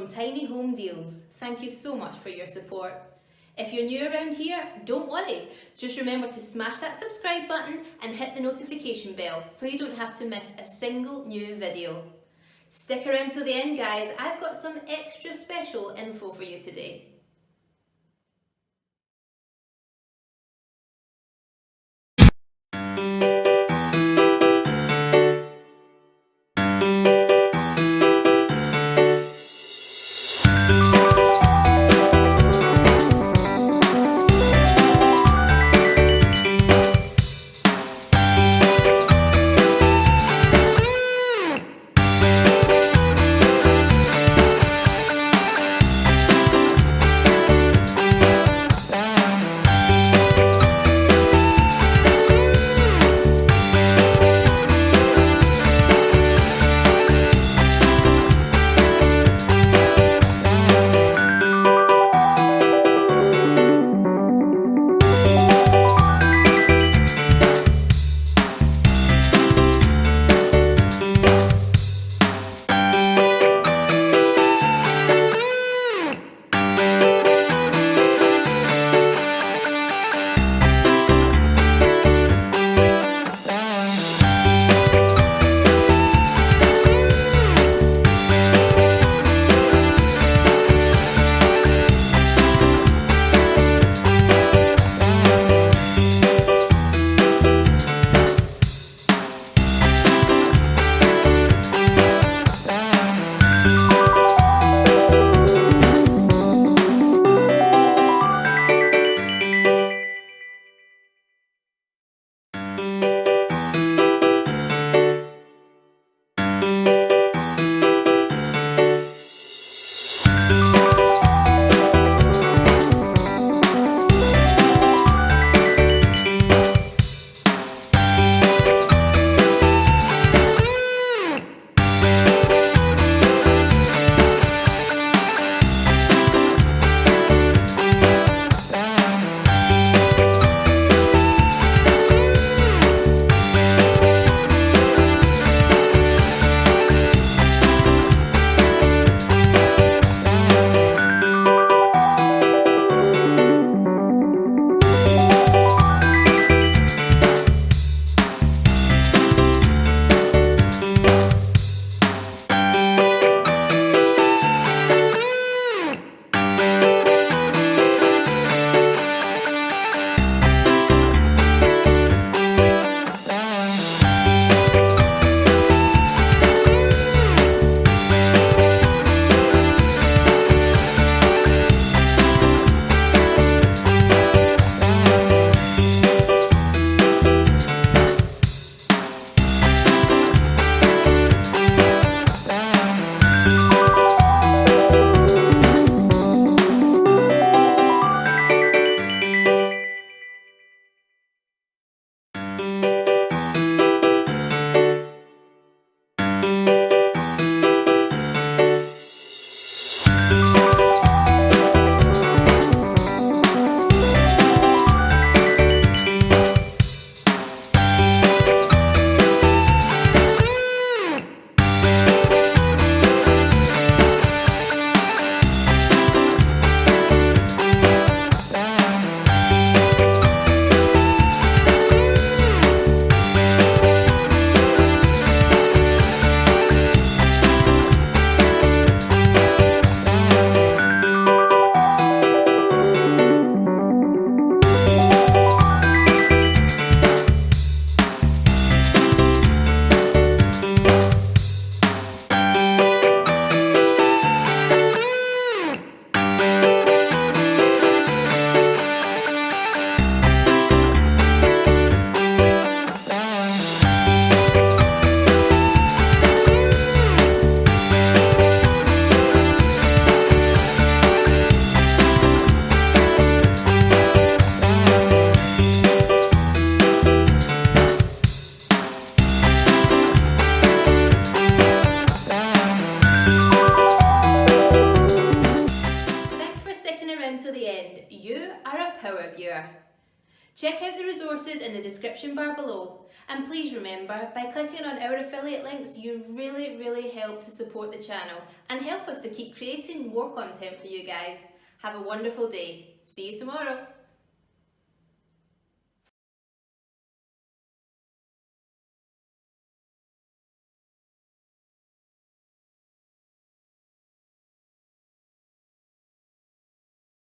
from Tiny Home Deals. Thank you so much for your support. If you're new around here, don't worry. Just remember to smash that subscribe button and hit the notification bell so you don't have to miss a single new video. Stick around till the end, guys. I've got some extra special info for you today. resources in the description bar below. And please remember, by clicking on our affiliate links, you really help to support the channel and help us to keep creating more content for you guys. Have a wonderful day. See you tomorrow.